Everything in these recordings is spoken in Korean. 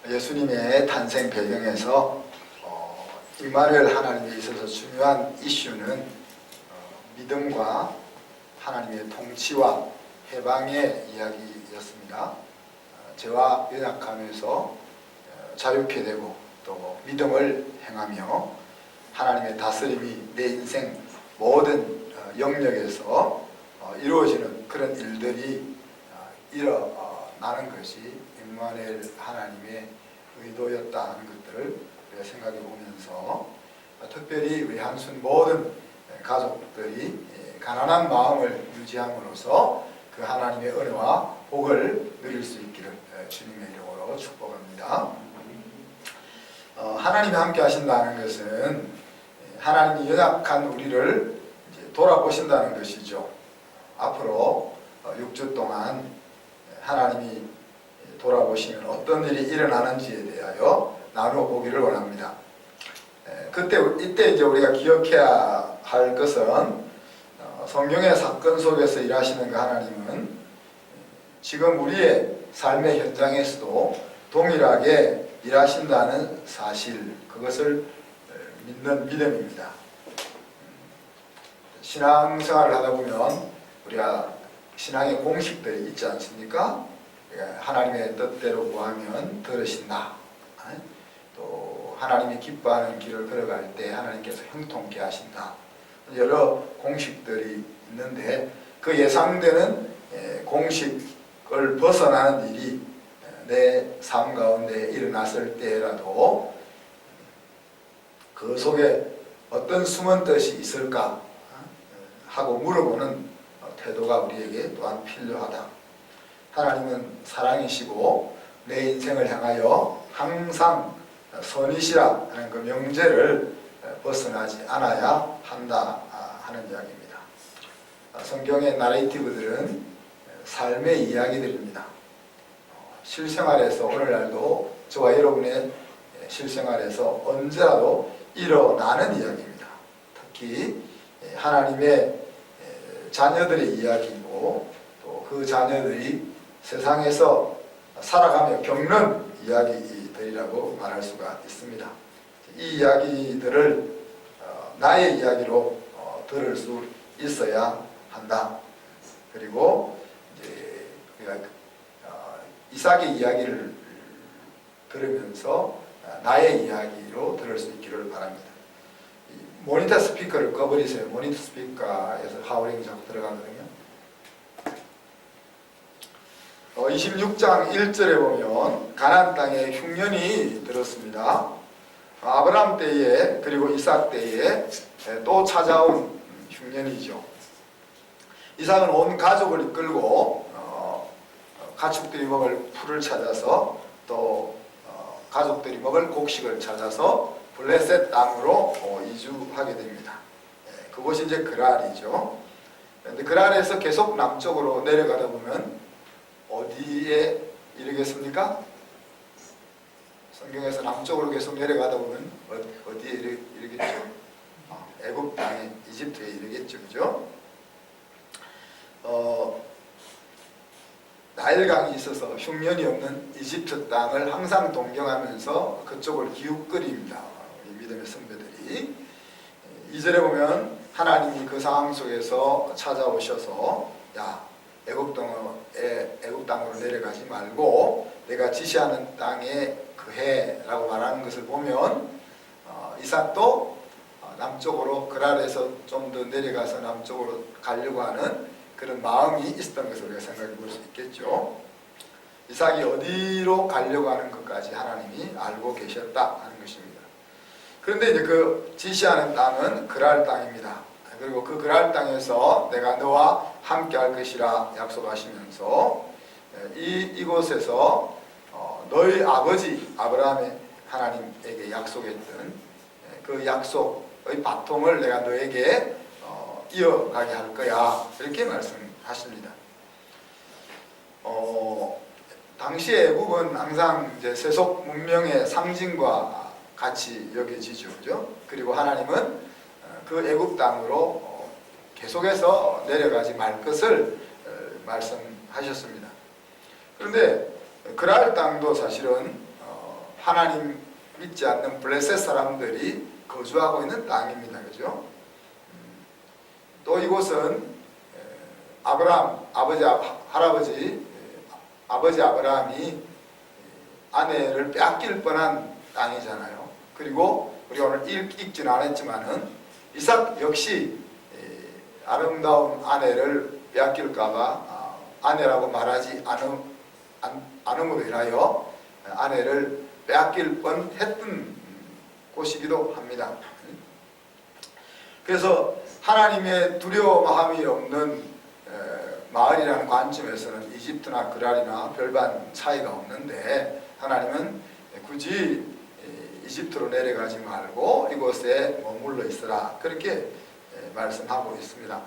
예수님의 탄생 배경에서 임마누엘 하나님에 있어서 중요한 이슈는 믿음과 하나님의 통치와 해방의 이야기였습니다. 죄와 연약함에서 자유케 되고 또 믿음을 행하며 하나님의 다스림이 내 인생 모든 영역에서 이루어지는 그런 일들이 일어나는 것이 임마누엘 하나님의 의도였다 하는 것들을 생각해 보면서 특별히 우리 한순 모든 가족들이 가난한 마음을 유지함으로써 그 하나님의 은혜와 복을 누릴 수 있기를 주님의 이름으로 축복합니다. 하나님이 함께 하신다는 것은 하나님이 연약한 우리를 이제 돌아보신다는 것이죠. 앞으로 6주 동안 하나님이 돌아보시면 어떤 일이 일어나는지에 대하여 나누어 보기를 원합니다. 이때 이제 우리가 기억해야 할 것은 성경의 사건 속에서 일하시는 그 하나님은 지금 우리의 삶의 현장에서도 동일하게 일하신다는 사실, 그것을 믿는 믿음입니다. 신앙생활을 하다 보면 우리가 신앙의 공식들이 있지 않습니까? 하나님의 뜻대로 구하면 들으신다. 또 하나님이 기뻐하는 길을 걸어갈 때 하나님께서 형통케 하신다. 여러 공식들이 있는데 그 예상되는 공식을 벗어나는 일이 내 삶 가운데 일어났을 때라도 그 속에 어떤 숨은 뜻이 있을까 하고 물어보는 태도가 우리에게 또한 필요하다. 하나님은 사랑이시고 내 인생을 향하여 항상 선이시라 하는 그 명제를 벗어나지 않아야 한다 하는 이야기입니다. 성경의 나레이티브들은 삶의 이야기들입니다. 실생활에서 오늘날도 저와 여러분의 실생활에서 언제라도 일어나는 이야기입니다. 특히 하나님의 자녀들의 이야기이고 또 그 자녀들이 세상에서 살아가며 겪는 이야기들이라고 말할 수가 있습니다. 이 이야기들을 나의 이야기로 들을 수 있어야 한다. 그리고 이제 이삭의 이야기를 들으면서 나의 이야기로 들을 수 있기를 바랍니다. 모니터 스피커를 꺼버리세요. 모니터 스피커에서 하우링이 자꾸 들어가거든요. 26장 1절에 보면 가나안 땅에 흉년이 들었습니다. 아브라함 때에 그리고 이삭 때에 또 찾아온 흉년이죠. 이삭은 온 가족을 이끌고 가축들이 먹을 풀을 찾아서 또 가족들이 먹을 곡식을 찾아서 블레셋 땅으로 이주하게 됩니다. 그곳이 이제 그랄이죠. 그런데 그랄에서 계속 남쪽으로 내려가다 보면 어디에 이르겠습니까? 성경에서 남쪽으로 계속 내려가다 보면 어디에 이르겠죠? 애굽 땅에, 이집트에 이르겠죠. 그죠? 나일강이 있어서 흉년이 없는 이집트 땅을 항상 동경하면서 그쪽을 기웃거립니다. 우리 믿음의 선배들이. 2절에 보면 하나님이 그 상황 속에서 찾아오셔서 애굽 땅으로 내려가지 말고 내가 지시하는 땅에 그해라고 말하는 것을 보면 이삭도 남쪽으로 그랄에서 좀 더 내려가서 남쪽으로 가려고 하는 그런 마음이 있었던 것을 우리가 생각해 볼 수 있겠죠. 이삭이 어디로 가려고 하는 것까지 하나님이 알고 계셨다 하는 것입니다. 그런데 이제 그 지시하는 땅은 그랄 땅입니다. 그리고 그 그랄 땅에서 내가 너와 함께 할 것이라 약속하시면서 이곳에서 너희 아버지 아브라함의 하나님에게 약속했던 그 약속의 바통을 내가 너에게 이어가게 할 거야, 이렇게 말씀하십니다. 당시 애국은 항상 이제 세속 문명의 상징과 같이 여겨지죠, 그죠? 그리고 하나님은 그 애국 땅으로 계속해서 내려가지 말 것을 말씀하셨습니다. 그런데 그랄 땅도 사실은 하나님 믿지 않는 블레셋 사람들이 거주하고 있는 땅입니다. 그죠? 또 이곳은 아브라함, 할아버지 아브라함이 아내를 빼앗길 뻔한 땅이잖아요. 그리고 우리가 오늘 읽지는 않았지만은 이삭 역시 아름다운 아내를 빼앗길까봐 아내라고 말하지 않음으로 인하여 아내를 빼앗길 뻔했던 곳이기도 합니다. 그래서 하나님의 두려움함이 없는 마을이라는 관점에서는 이집트나 그랄이나 별반 차이가 없는데, 하나님은 굳이 이집트로 내려가지 말고 이곳에 머물러 있으라, 그렇게 말씀하고 있습니다.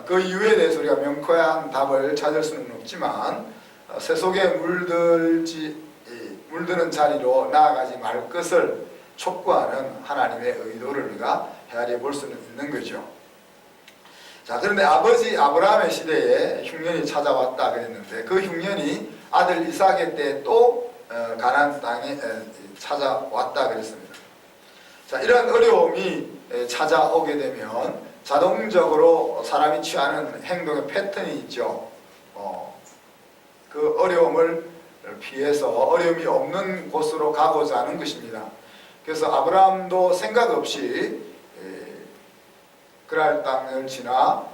그 이유에 대해서 우리가 명쾌한 답을 찾을 수는 없지만 세속에 물드는 자리로 나아가지 말 것을 촉구하는 하나님의 의도를 우리가 헤아려 볼 수는 있는 거죠. 자, 그런데 아버지 아브라함의 시대에 흉년이 찾아왔다 그랬는데, 그 흉년이 아들 이삭의 때 또 가나안 땅에 찾아왔다 그랬습니다. 자, 이런 어려움이 찾아오게 되면 자동적으로 사람이 취하는 행동의 패턴이 있죠. 그 어려움을 피해서 어려움이 없는 곳으로 가고자 하는 것입니다. 그래서 아브라함도 생각 없이 그랄 땅을 지나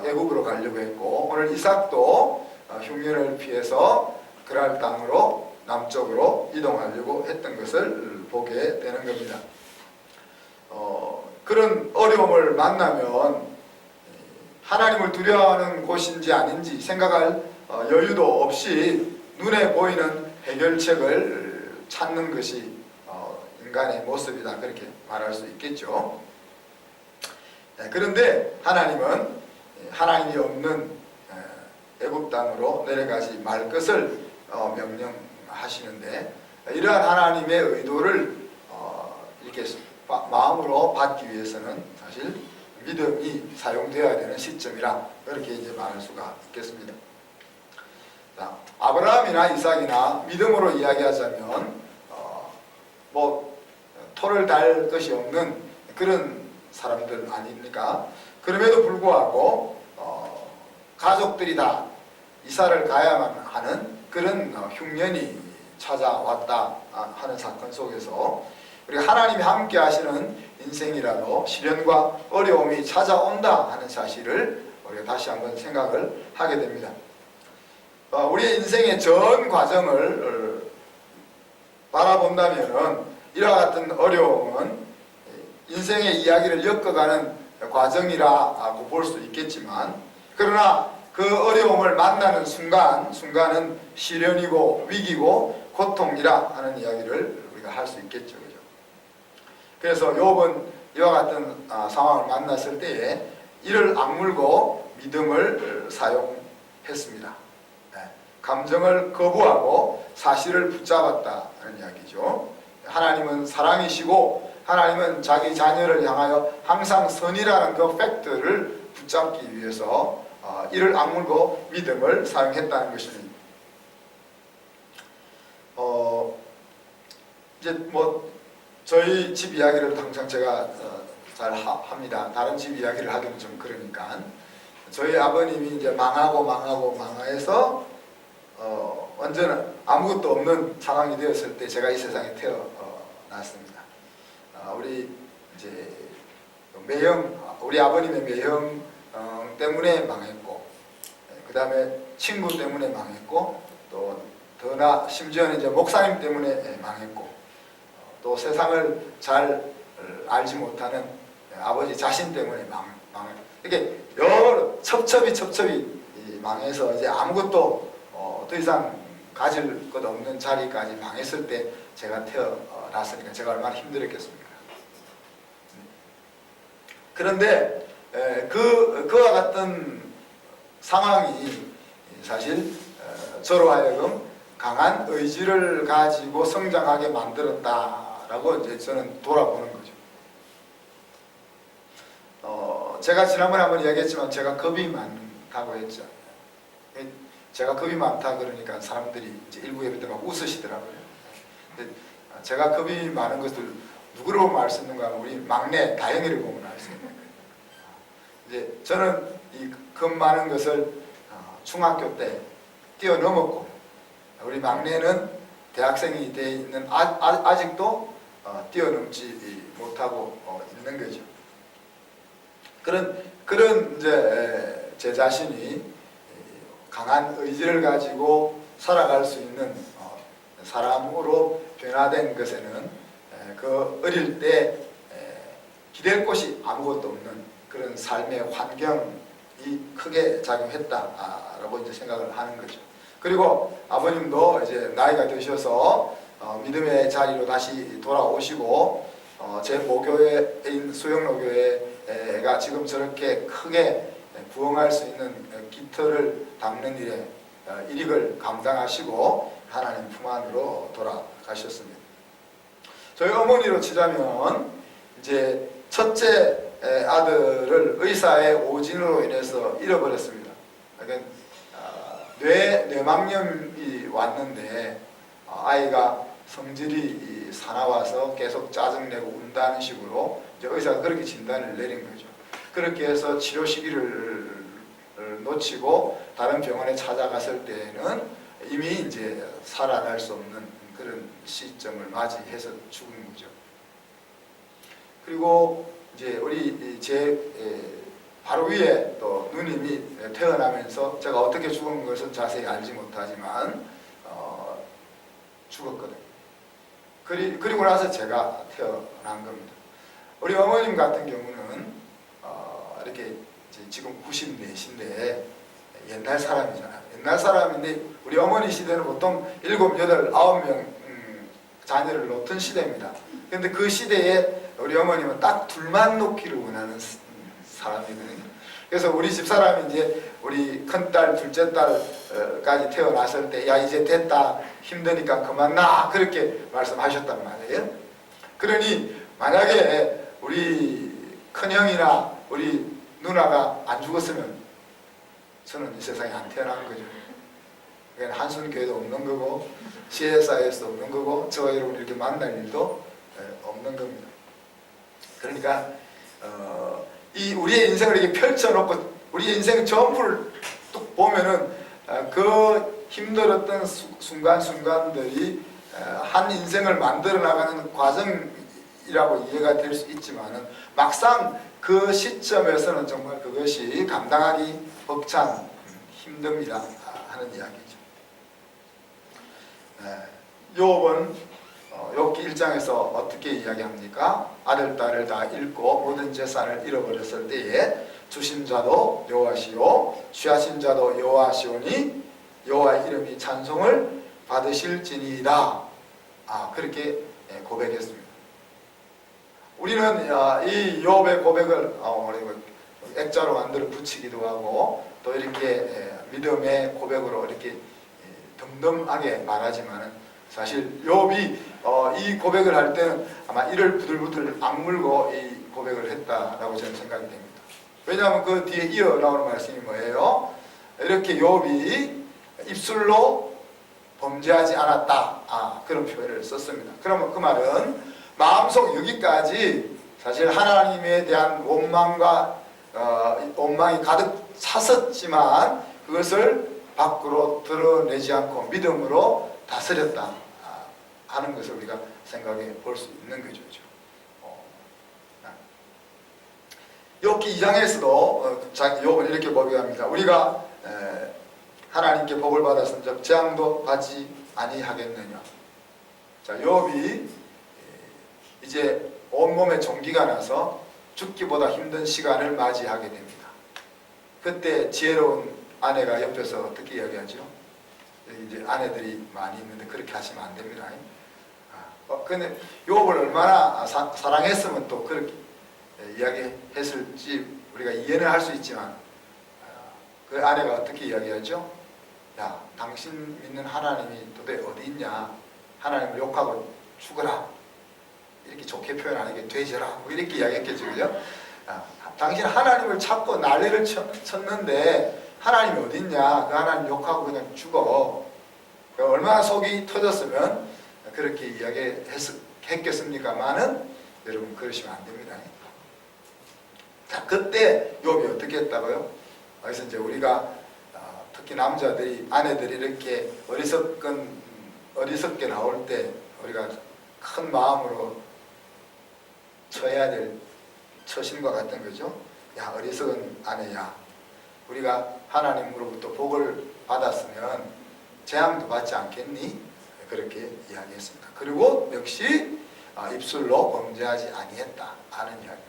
애굽으로 가려고 했고, 오늘 이삭도 흉년을 피해서 그랄 땅으로 남쪽으로 이동하려고 했던 것을 보게 되는 겁니다. 그런 어려움을 만나면 하나님을 두려워하는 곳인지 아닌지 생각할 여유도 없이 눈에 보이는 해결책을 찾는 것이 인간의 모습이다, 그렇게 말할 수 있겠죠. 그런데 하나님은 하나님이 없는 애굽 땅으로 내려가지 말 것을 명령하시는데, 이러한 하나님의 의도를 이렇게 마음으로 받기 위해서는 사실 믿음이 사용되어야 되는 시점이라, 그렇게 이제 말할 수가 있겠습니다. 자, 아브라함이나 이삭이나 믿음으로 이야기하자면 토를 달 것이 없는 그런 사람들 아닙니까? 그럼에도 불구하고 가족들이 다 이사를 가야만 하는 그런 흉년이 찾아왔다 하는 사건 속에서 우리가 하나님이 함께 하시는 인생이라도 시련과 어려움이 찾아온다 하는 사실을 우리가 다시 한번 생각을 하게 됩니다. 우리 인생의 전 과정을 바라본다면 이와 같은 어려움은 인생의 이야기를 엮어가는 과정이라고 볼 수 있겠지만, 그러나 그 어려움을 만나는 순간은 시련이고 위기고 고통이라 하는 이야기를 우리가 할 수 있겠죠. 그죠? 그래서 욥은 이와 같은 상황을 만났을 때에 이를 악물고 믿음을 사용했습니다. 감정을 거부하고 사실을 붙잡았다 하는 이야기죠. 하나님은 사랑이시고 하나님은 자기 자녀를 향하여 항상 선이라는 그 팩트를 붙잡기 위해서 이를 악물고 믿음을 사용했다는 것입니다. 이제 저희 집 이야기를 항상 제가 잘 합니다. 다른 집 이야기를 하기는 좀 그러니까. 저희 아버님이 이제 망해서 완전 아무것도 없는 상황이 되었을 때 제가 이 세상에 태어났습니다. 우리 이제 우리 아버님의 매형 때문에 망했고, 그 다음에 친구 때문에 망했고, 또 심지어는 이제 목사님 때문에 망했고, 또 세상을 잘 알지 못하는 아버지 자신 때문에 망했고, 이렇게 여러 첩첩이 망해서 이제 아무것도 더 이상 가질 것 없는 자리까지 망했을 때 제가 태어났으니까 제가 얼마나 힘들었겠습니까? 그런데 그와 같은 상황이 사실 저로 하여금 강한 의지를 가지고 성장하게 만들었다라고 이제 저는 돌아보는 거죠. 제가 지난번에 한번 이야기했지만 제가 겁이 많다고 했죠. 제가 겁이 많다 그러니까 사람들이 이제 일부 예배 때 막 웃으시더라고요. 근데 제가 겁이 많은 것을 누구를 보면 알 수 있는가 하면 우리 막내 다영이를 보면 알 수 있는 거예요. 이제 저는 이 겁 많은 것을 중학교 때 뛰어넘었고, 우리 막내는 대학생이 돼 있는 아직도 뛰어넘지 못하고 있는 거죠. 그런 이제 제 자신이 강한 의지를 가지고 살아갈 수 있는 사람으로 변화된 것에는 그 어릴 때 기댈 곳이 아무것도 없는 그런 삶의 환경이 크게 작용했다라고 이제 생각을 하는 거죠. 그리고 아버님도 이제 나이가 드셔서 믿음의 자리로 다시 돌아오시고 제 모교회인 수영로교회가 지금 저렇게 크게 부흥할 수 있는 깃털을 닦는 일에 일익을 감당하시고 하나님 품 안으로 돌아가셨습니다. 저희 어머니로 치자면 이제 첫째 아들을 의사의 오진으로 인해서 잃어버렸습니다. 그러니까 뇌막염이 왔는데 아이가 성질이 사나워서 계속 짜증내고 운다는 식으로 이제 의사가 그렇게 진단을 내린 거죠. 그렇게 해서 치료 시기를 놓치고 다른 병원에 찾아갔을 때에는 이미 이제 살아날 수 없는 그런 시점을 맞이해서 죽은 거죠. 그리고 이제 우리 제 바로 위에 또 누님이 태어나면서 제가 어떻게 죽은 것은 자세히 알지 못하지만 죽었거든요. 그리고 나서 제가 태어난 겁니다. 우리 어머님 같은 경우는 이렇게 지금 94신데 옛날 사람이잖아요. 옛날 사람인데 우리 어머니 시대는 보통 7, 8, 9명 자녀를 놓던 시대입니다. 그런데 그 시대에 우리 어머님은 딱 둘만 놓기를 원하는 사람이거든요. 그래서 우리 집사람이 이제 우리 큰딸, 둘째 딸까지 태어났을 때, 야, 이제 됐다, 힘드니까 그만 나, 그렇게 말씀하셨단 말이에요. 그러니 만약에 우리 큰형이나 우리 누나가 안 죽었으면 저는 이 세상에 안 태어난 거죠. 그러니까 한순교회도 없는 거고, CSI에서도 없는 거고, 저와 여러분 이렇게 만날 일도 없는 겁니다. 그러니까 이 우리의 인생을 이렇게 펼쳐놓고 우리의 인생 전부를 뚝 보면은 그 힘들었던 순간순간들이 한 인생을 만들어 나가는 과정이라고 이해가 될 수 있지만은 막상 그 시점에서는 정말 그것이 감당하기 벅찬 힘듭니다 하는 이야기죠. 욥은 욥기 1장에서 어떻게 이야기합니까? 아들, 딸을 다 잃고 모든 재산을 잃어버렸을 때에 주신 자도 여호와시오 취하신 자도 여호와시오니 여호와의 이름이 찬송을 받으실지니이다. 그렇게 고백했습니다. 우리는 이 욥의 고백을 액자로 만들어 붙이기도 하고 또 이렇게 믿음의 고백으로 이렇게 덤덤하게 말하지만은 사실 욥이 이 고백을 할 때는 아마 이를 부들부들 악물고 이 고백을 했다라고 저는 생각이 됩니다. 왜냐하면 그 뒤에 이어 나오는 말씀이 뭐예요? 이렇게 욥이 입술로 범죄하지 않았다. 그런 표현을 썼습니다. 그러면 그 말은 마음속 여기까지 사실 하나님에 대한 원망과 원망이 가득 찼었지만 그것을 밖으로 드러내지 않고 믿음으로 다스렸다 하는 것을 우리가 생각해 볼 수 있는 거죠. 욥기 2장에서도 욥은 이렇게 고백합니다. 우리가 하나님께 복을 받았은즉 재앙도 받지 아니하겠느냐. 자, 욥이 이제 온몸에 종기가 나서 죽기보다 힘든 시간을 맞이하게 됩니다. 그때 지혜로운 아내가 옆에서 어떻게 이야기하죠? 이제 아내들이 많이 있는데 그렇게 하시면 안 됩니다. 근데 욥을 얼마나 사랑했으면 또 그렇게 이야기했을지 우리가 이해는 할 수 있지만 그 아내가 어떻게 이야기하죠? 야, 당신 믿는 하나님이 도대체 어디 있냐? 하나님을 욕하고 죽어라. 이렇게 좋게 표현하는 게 돼져라. 뭐 이렇게 이야기했겠죠, 그죠? 당신 하나님을 찾고 난리를 쳤는데 하나님이 어디 있냐? 그 하나님 욕하고 그냥 죽어. 얼마나 속이 터졌으면 그렇게 이야기했겠습니까마는 여러분 그러시면 안 됩니다. 자, 그때 욥이 어떻게 했다고요? 그래서 이제 우리가 특히 남자들이 아내들이 이렇게 어리석게 나올 때 우리가 큰 마음으로 처해야 될 처신과 같은 거죠. 야, 어리석은 아내야, 우리가 하나님으로부터 복을 받았으면 재앙도 받지 않겠니? 그렇게 이야기했습니다. 그리고 역시 입술로 범죄하지 아니했다 하는 이야기입니다.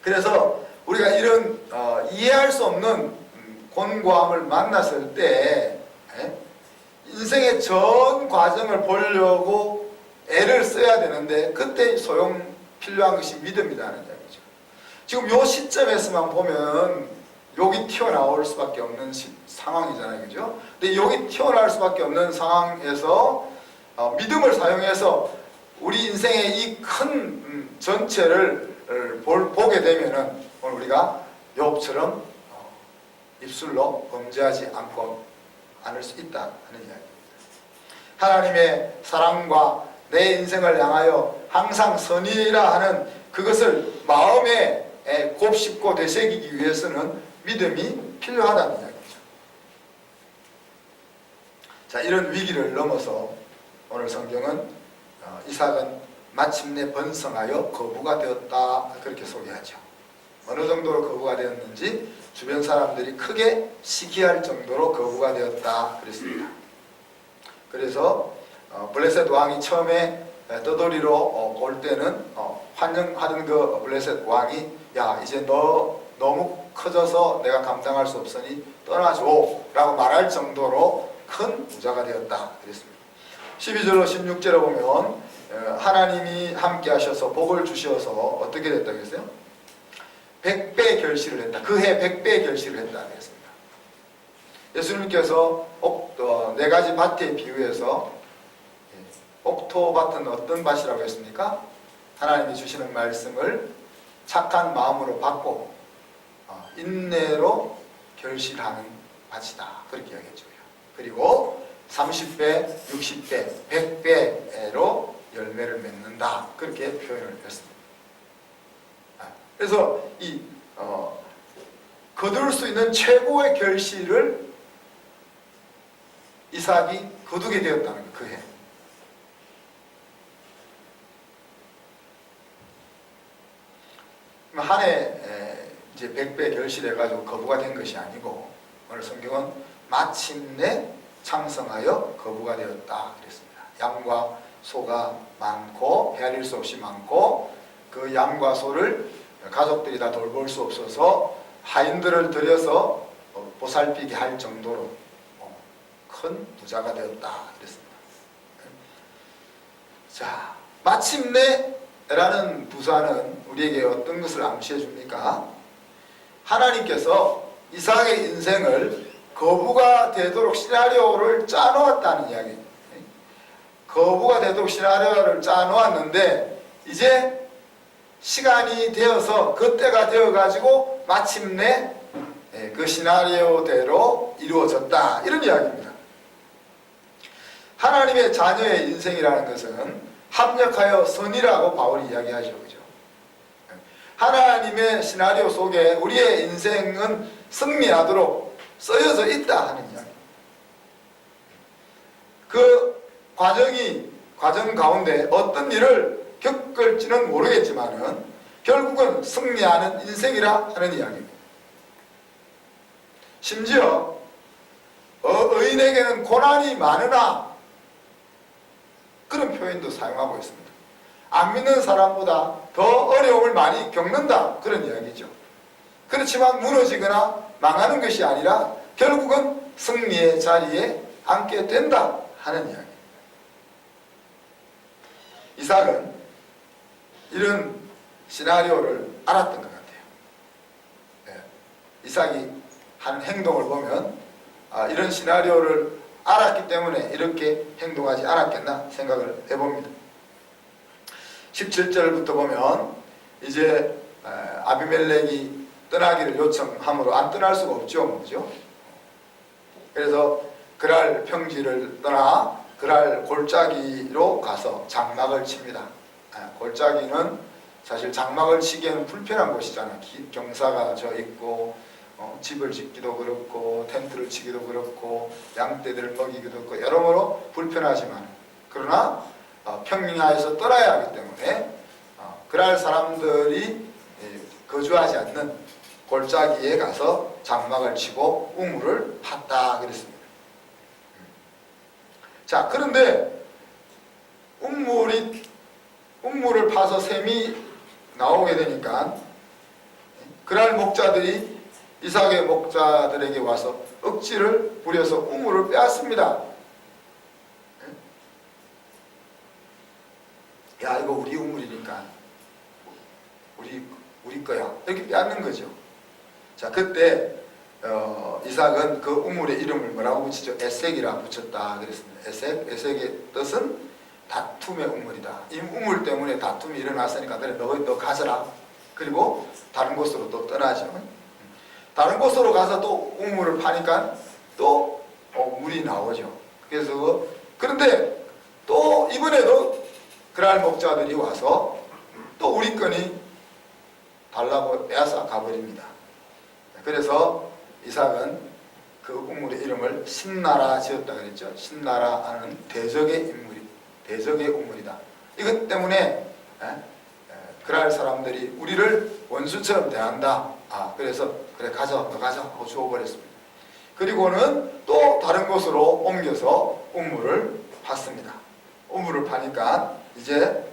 그래서 우리가 이런 이해할 수 없는 곤고함을 만났을 때 인생의 전 과정을 보려고 애를 써야 되는데 그때 필요한 것이 믿음이라는 이야기죠. 지금 이 시점에서만 보면 욕이 튀어나올 수밖에 없는 상황이잖아요. 그죠? 근데 욕이 튀어나올 수밖에 없는 상황에서 믿음을 사용해서 우리 인생의 이 큰 전체를 보게 되면은 오늘 우리가 욥처럼 입술로 범죄하지 않을 수 있다 하는 이야기입니다. 하나님의 사랑과 내 인생을 향하여 항상 선이라 하는 그것을 마음에 곱씹고 되새기기 위해서는 믿음이 필요하다는 이야기죠. 자, 이런 위기를 넘어서 오늘 성경은 이삭은 마침내 번성하여 거부가 되었다 그렇게 소개하죠. 어느 정도로 거부가 되었는지 주변 사람들이 크게 시기할 정도로 거부가 되었다 그랬습니다. 그래서 블레셋 왕이 처음에 떠돌이로 올 때는 환영하던 그 블레셋 왕이 야, 이제 너 너무 커져서 내가 감당할 수 없으니 떠나줘 라고 말할 정도로 큰 부자가 되었다 그랬습니다. 12절로 16절에 보면 하나님이 함께 하셔서 복을 주셔서 어떻게 됐다 그랬어요? 100배 결실을 했다. 그 해 100배 결실을 했다 그랬습니다. 예수님께서 4가지 밭에 비유해서 옥토밭은 어떤 밭이라고 했습니까? 하나님이 주시는 말씀을 착한 마음으로 받고 인내로 결실하는 밭이다 그렇게 이야기했죠. 그리고 30배, 60배, 100배로 열매를 맺는다 그렇게 표현을 했습니다. 그래서 이 거둘 수 있는 최고의 결실을 이삭이 거두게 되었다는 거예요. 그 해. 한 해 이제 100배 결실해가지고 거부가 된 것이 아니고 오늘 성경은 마침내 창성하여 거부가 되었다 그랬습니다. 양과 소가 많고 헤아릴 수 없이 많고 그 양과 소를 가족들이 다 돌볼 수 없어서 하인들을 들여서 보살피게 할 정도로 큰 부자가 되었다 그랬습니다. 자, 마침내라는 부사는 우리에게 어떤 것을 암시해 줍니까? 하나님께서 이삭의 인생을 거부가 되도록 시나리오를 짜놓았다는 이야기. 거부가 되도록 시나리오를 짜놓았는데 이제 시간이 되어서 그때가 되어가지고 마침내 그 시나리오대로 이루어졌다 이런 이야기입니다. 하나님의 자녀의 인생이라는 것은 합력하여 선이라고 바울이 이야기하죠. 그죠? 하나님의 시나리오 속에 우리의 인생은 승리하도록 쓰여져 있다 하는 이야기. 그 과정 가운데 어떤 일을 겪을지는 모르겠지만은 결국은 승리하는 인생이라 하는 이야기입니다. 심지어 의인에게는 고난이 많으나 그런 표현도 사용하고 있습니다. 안 믿는 사람보다 더 어려움을 많이 겪는다 그런 이야기죠. 그렇지만 무너지거나 망하는 것이 아니라 결국은 승리의 자리에 앉게 된다 하는 이야기입니다. 이삭은 이런 시나리오를 알았던 것 같아요. 이삭이 하는 행동을 보면 이런 시나리오를 알았기 때문에 이렇게 행동하지 않았겠나 생각을 해봅니다. 17절부터 보면 이제 아비멜렉이 떠나기를 요청함으로 안 떠날 수가 없죠. 그죠? 그래서 그랄 평지를 떠나 그랄 골짜기로 가서 장막을 칩니다. 골짜기는 사실 장막을 치기에는 불편한 곳이잖아요. 경사가 져 있고 집을 짓기도 그렇고 텐트를 치기도 그렇고 양떼들을 먹이기도 그렇고 여러모로 불편하지만 그러나 평야에서 떠나야 하기 때문에 그랄 사람들이 거주하지 않는 골짜기에 가서 장막을 치고 우물을 팠다 그랬습니다. 자, 그런데 우물을 파서 샘이 나오게 되니까 그랄 목자들이 이삭의 목자들에게 와서 억지를 부려서 우물을 빼앗습니다. 야, 이거 우리 우물이니까 우리 거야, 이렇게 빼앗는 거죠. 자, 그때 이삭은 그 우물의 이름을 뭐라고 붙이죠? 에색이라 붙였다 그랬습니다. 에색의 뜻은 다툼의 우물이다. 이 우물 때문에 다툼이 일어났으니까 그래, 너 가져라. 그리고 다른 곳으로 또 떠나죠. 다른 곳으로 가서 또 우물을 파니까 또 물이 나오죠. 그래서 그런데 또 이번에도 그랄 목자들이 와서 또 우리 거니 달라고 빼앗아 가버립니다. 그래서 이삭은 그 우물의 이름을 신나라 지었다 그랬죠. 신나라는 대적의 우물이다. 이것 때문에 그랄 사람들이 우리를 원수처럼 대한다. 그래서 그래, 가자, 너 가자 하고 주워버렸습니다. 그리고는 또 다른 곳으로 옮겨서 우물을 팠습니다. 우물을 파니까 이제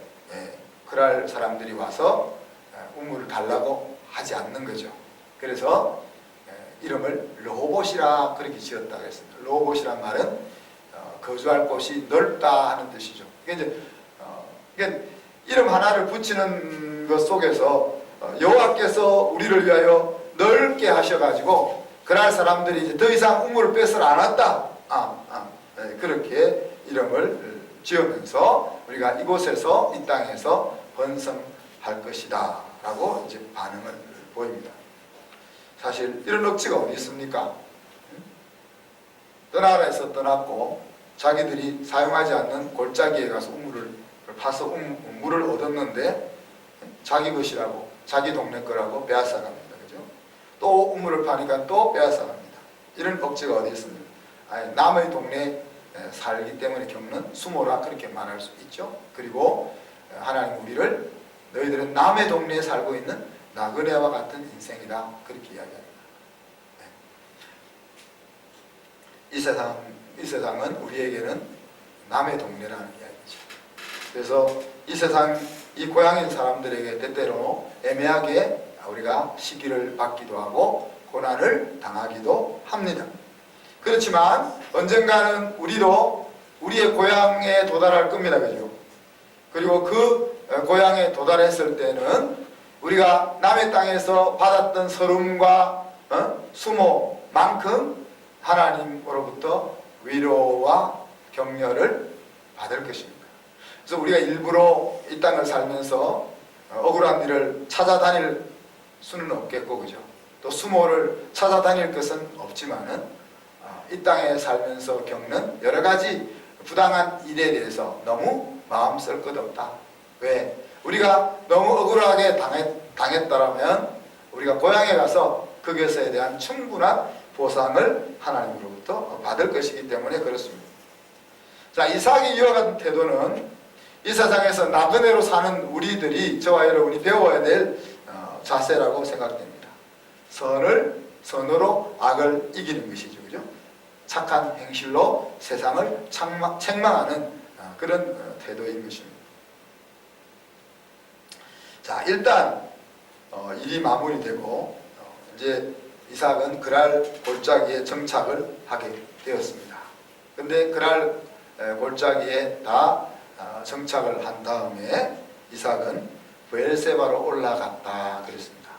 그랄 사람들이 와서 우물을 달라고 하지 않는 거죠. 그래서 이름을 르호봇이라 그렇게 지었다 그랬습니다. 르호봇이란 말은 거주할 곳이 넓다 하는 뜻이죠. 이게 이름 하나를 붙이는 것 속에서 여호와께서 우리를 위하여 넓게 하셔가지고 그날 사람들이 이제 더 이상 우물을 뺏을 안 왔다. 그렇게 이름을 지으면서 우리가 이곳에서 이 땅에서 번성할 것이다 라고 이제 반응을 보입니다. 사실 이런 억지가 어디 있습니까? 떠나라에서 떠났고 자기들이 사용하지 않는 골짜기에 가서 우물을 파서 물을 얻었는데 자기 것이라고, 자기 동네 거라고 빼앗아갑니다. 그죠? 또 우물을 파니까 또 빼앗아갑니다. 이런 억지가 어디 있습니까? 남의 동네에 살기 때문에 겪는 수모라 그렇게 말할 수 있죠. 그리고 하나님 우리를 너희들은 남의 동네에 살고 있는 나그네와 같은 인생이다 그렇게 이야기합니다. 이 세상은 우리에게는 남의 동네라는 이야기죠. 그래서 이 세상, 이 고향인 사람들에게 때때로 애매하게 우리가 시기를 받기도 하고 고난을 당하기도 합니다. 그렇지만 언젠가는 우리도 우리의 고향에 도달할 겁니다. 그죠? 그리고 그 고향에 도달했을 때는 우리가 남의 땅에서 받았던 서름과 수모만큼 하나님으로부터 위로와 격려를 받을 것입니다. 그래서 우리가 일부러 이 땅을 살면서 억울한 일을 찾아다닐 수는 없겠고, 그죠? 또 수모를 찾아다닐 것은 없지만은 이 땅에 살면서 겪는 여러 가지 부당한 일에 대해서 너무 마음 쓸 것 없다. 왜? 우리가 너무 억울하게 당했다라면 우리가 고향에 가서 그것에 대한 충분한 보상을 하나님으로부터 받을 것이기 때문에 그렇습니다. 자, 이삭의 이와 같은 태도는 이 세상에서 나그네로 사는 우리들이, 저와 여러분이 배워야 될 자세라고 생각됩니다. 선으로 악을 이기는 것이죠. 그죠? 착한 행실로 세상을 책망하는 그런 태도인 것입니다. 자, 일단 일이 마무리되고 이제 이삭은 그랄 골짜기에 정착을 하게 되었습니다. 근데 그랄 골짜기에 다 정착을 한 다음에 이삭은 브엘세바로 올라갔다 그랬습니다.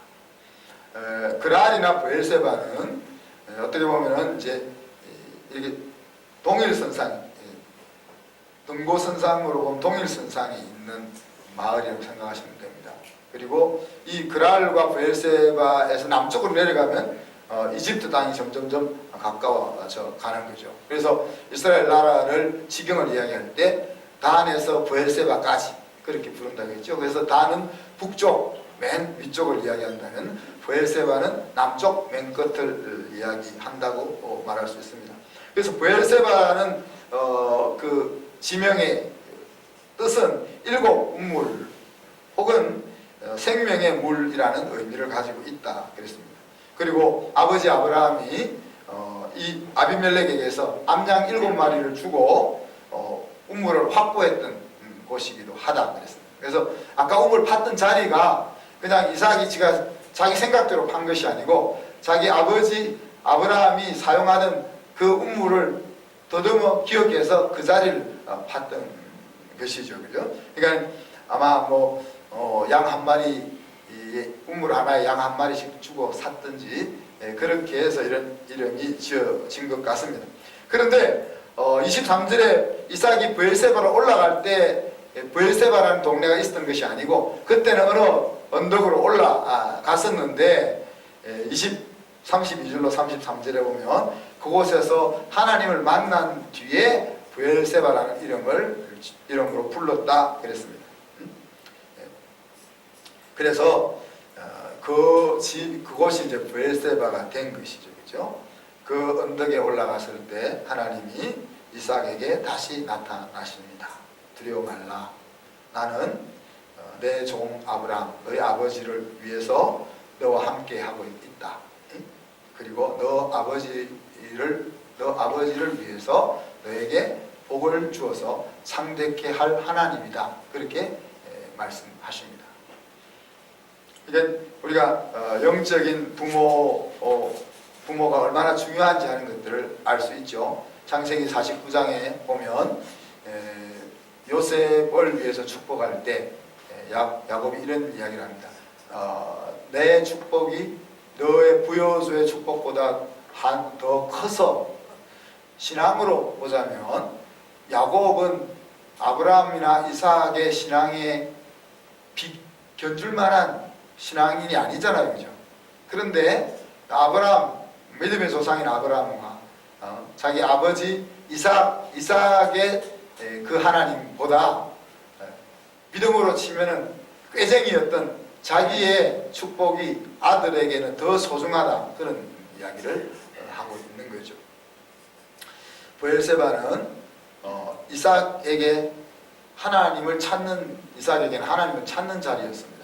그랄이나 브엘세바는 어떻게 보면은 이제 이렇게 동일선상, 등고선상으로 보면 동일선상이 있는 마을이라고 생각하시면 됩니다. 그리고 이 그랄과 브엘세바에서 남쪽으로 내려가면 이집트 땅이 점점점 가까워져 가는 거죠. 그래서 이스라엘 나라를 지경을 이야기할 때 단에서 브엘세바까지 그렇게 부른다고 했죠. 그래서 단은 북쪽 맨 위쪽을 이야기한다면 브엘세바는 남쪽 맨 끝을 이야기한다고 말할 수 있습니다. 그래서 브엘세바는 그 지명의 뜻은 일곱 운물 혹은 생명의 물이라는 의미를 가지고 있다 그랬습니다. 그리고 아버지 아브라함이 이 아비멜렉에게서 암양 7마리를 주고 우물을 확보했던 곳이기도 하다 그랬습니다. 그래서 아까 우물 팠던 자리가 그냥 이삭이 자기 생각대로 판 것이 아니고 자기 아버지 아브라함이 사용하던 그 우물을 더듬어 기억해서 그 자리를 팠던 것이죠. 그죠? 그러니까 아마 양 한 마리, 우물 하나에 양 한 마리씩 주고 샀든지 그렇게 해서 이런 이름이 지어진 것 같습니다. 그런데 23절에 이삭이 브엘세바로 올라갈 때 브엘세바라는 동네가 있었던 것이 아니고 그때는 어느 언덕으로 올라갔었는데 32절로 33절에 보면 그곳에서 하나님을 만난 뒤에 브엘세바라는 이름으로 불렀다 그랬습니다. 그래서 그곳이 이제 브엘세바가 된 것이죠. 그죠? 그 언덕에 올라갔을 때 하나님이 이삭에게 다시 나타나십니다. 두려워 말라. 나는 내 종 아브라함, 너의 아버지를 위해서 너와 함께 하고 있다. 그리고 너 아버지를 위해서 너에게 복을 주어서 상대케 할 하나님이다. 그렇게 말씀하십니다. 이게 우리가 영적인 부모가 얼마나 중요한지 하는 것들을 알 수 있죠. 창세기 49장에 보면 요셉을 위해서 축복할 때 야곱이 이런 이야기를 합니다. 내 축복이 너의 부여수의 축복보다 더 커서 신앙으로 보자면 야곱은 아브라함이나 이삭의 신앙에 비견줄 만한 신앙인이 아니잖아요. 그죠? 그런데 아브라함, 믿음의 조상인 아브라함과 자기 아버지 이삭의 그 하나님보다 믿음으로 치면은 꾀쟁이였던 자기의 축복이 아들에게는 더 소중하다. 그런 이야기를 하고 있는 거죠. 브엘세바는 이삭에게는 하나님을 찾는 자리였습니다.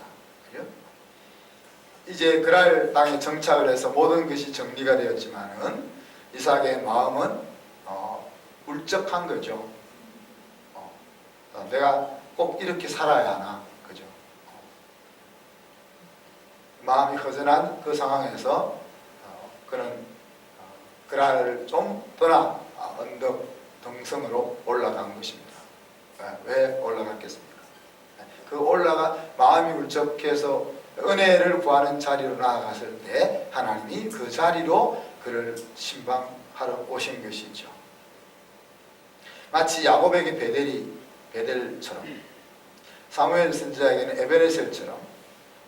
이제 그랄 땅에 정착을 해서 모든 것이 정리가 되었지만은 이삭의 마음은 울적한 거죠. 내가 꼭 이렇게 살아야 하나, 그죠? 마음이 허전한 그 상황에서 그는 그랄을 좀 떠나 언덕 등성으로 올라간 것입니다. 왜 올라갔겠습니까? 마음이 울적해서 은혜를 구하는 자리로 나아갔을 때 하나님이 그 자리로 그를 신방하러 오신 것이죠. 마치 야곱에게 베델처럼 사무엘 선지자에게는 에베네셀처럼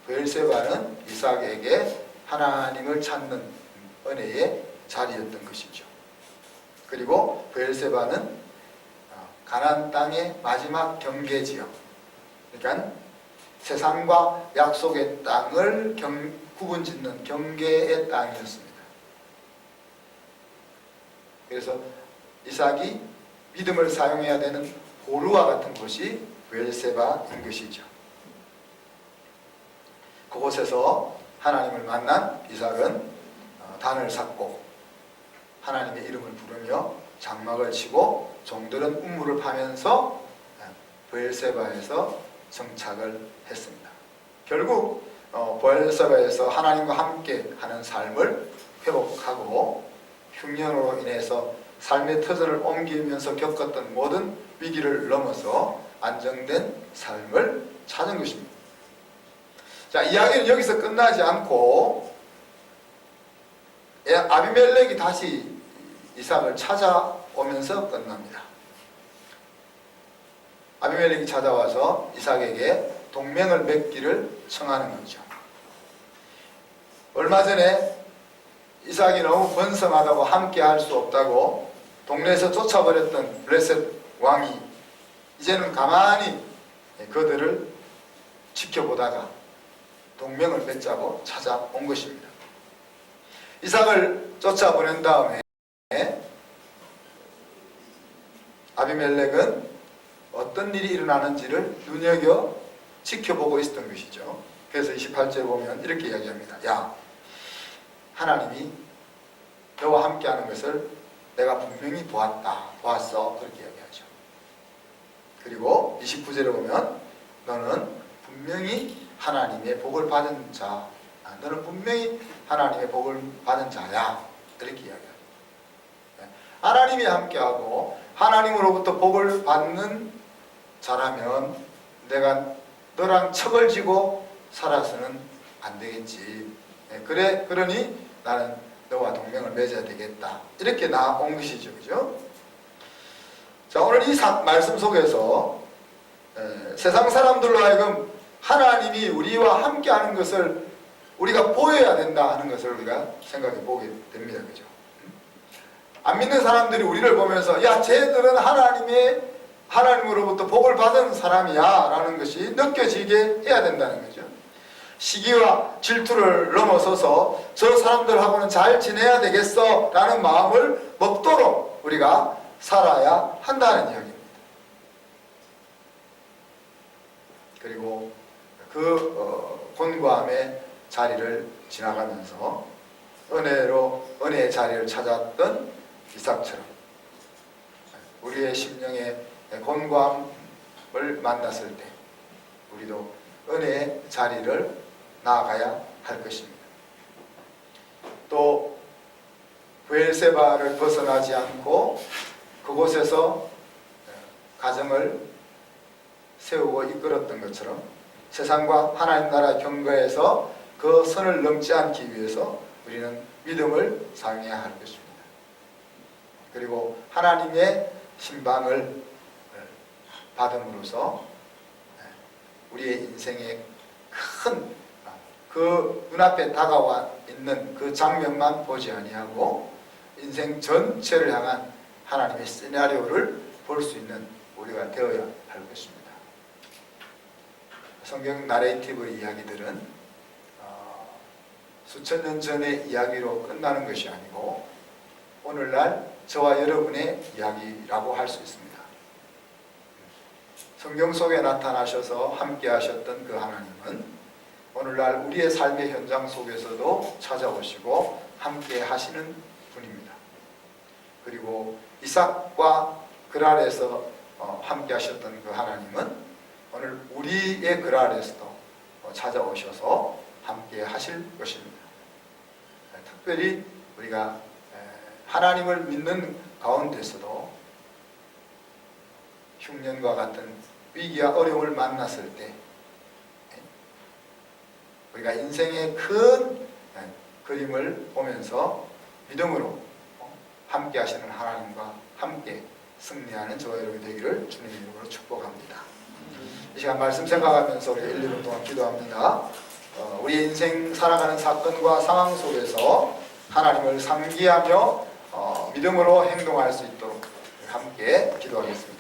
브엘세바는 이삭에게 하나님을 찾는 은혜의 자리였던 것이죠. 그리고 브엘세바는 가나안 땅의 마지막 경계지역, 그러니까 세상과 약속의 땅을 구분짓는 경계의 땅이었습니다. 그래서 이삭이 믿음을 사용해야 되는 보루와 같은 곳이 브엘세바인 것이죠. 그곳에서 하나님을 만난 이삭은 단을 샀고 하나님의 이름을 부르며 장막을 치고 종들은 우물을 파면서 브엘세바에서 정착을 했습니다. 결국 브엘세바에서 하나님과 함께 하는 삶을 회복하고 흉년으로 인해서 삶의 터전을 옮기면서 겪었던 모든 위기를 넘어서 안정된 삶을 찾은 것입니다. 자, 이야기는 여기서 끝나지 않고 아비멜렉이 다시 이삭을 찾아오면서 끝납니다. 아비멜렉이 찾아와서 이삭에게 동맹을 맺기를 청하는 거죠. 얼마 전에 이삭이 너무 번성하다고 함께 할 수 없다고 동네에서 쫓아버렸던 블레셋 왕이 이제는 가만히 그들을 지켜보다가 동맹을 맺자고 찾아온 것입니다. 이삭을 쫓아보낸 다음에 아비멜렉은 어떤 일이 일어나는지를 눈여겨 지켜보고 있었던 것이죠. 그래서 28절에 보면 이렇게 이야기합니다. 야, 하나님이 너와 함께하는 것을 내가 분명히 보았어. 그렇게 이야기하죠. 그리고 29절에 보면 너는 분명히 하나님의 복을 받은 자, 너는 분명히 하나님의 복을 받은 자야. 이렇게 이야기합니다. 하나님이 함께하고 하나님으로부터 복을 받는 자라면 내가 너랑 척을 지고 살아서는 안 되겠지. 그러니 나는 너와 동맹을 맺어야 되겠다. 이렇게 나온 것이죠. 그죠? 자, 오늘 이 말씀 속에서 세상 사람들로 하여금 하나님이 우리와 함께 하는 것을 우리가 보여야 된다 하는 것을 우리가 생각해 보게 됩니다. 그죠? 안 믿는 사람들이 우리를 보면서 야, 쟤들은 하나님으로부터 복을 받은 사람이야 라는 것이 느껴지게 해야 된다는 거죠. 시기와 질투를 넘어서서 저 사람들하고는 잘 지내야 되겠어 라는 마음을 먹도록 우리가 살아야 한다는 이야기입니다. 그리고 그 곤고함의 자리를 지나가면서 은혜의 자리를 찾았던 이삭처럼 우리의 심령의 곤고함을 만났을 때 우리도 은혜의 자리를 나아가야 할 것입니다. 또 브엘세바를 벗어나지 않고 그곳에서 가정을 세우고 이끌었던 것처럼 세상과 하나님 나라 경거에서 그 선을 넘지 않기 위해서 우리는 믿음을 상해야 할 것입니다. 그리고 하나님의 신방을 받음으로써 우리의 인생의 큰 그 눈앞에 다가와 있는 그 장면만 보지 아니하고 인생 전체를 향한 하나님의 시나리오를 볼 수 있는 우리가 되어야 할 것입니다. 성경 나레이티브 이야기들은 수천 년 전의 이야기로 끝나는 것이 아니고 오늘날 저와 여러분의 이야기라고 할 수 있습니다. 성경 속에 나타나셔서 함께 하셨던 그 하나님은 오늘날 우리의 삶의 현장 속에서도 찾아오시고 함께 하시는 분입니다. 그리고 이삭과 그랄에서 함께 하셨던 그 하나님은 오늘 우리의 그랄에서도 찾아오셔서 함께 하실 것입니다. 특별히 우리가 하나님을 믿는 가운데서도 흉년과 같은 위기와 어려움을 만났을 때 우리가 인생의 큰 그림을 보면서 믿음으로 함께 하시는 하나님과 함께 승리하는 저와 여러분이 되기를 주님의 이름으로 축복합니다. 이 시간 말씀 생각하면서 우리 1, 2분 동안 기도합니다. 우리 인생 살아가는 사건과 상황 속에서 하나님을 상기하며 믿음으로 행동할 수 있도록 함께 기도하겠습니다.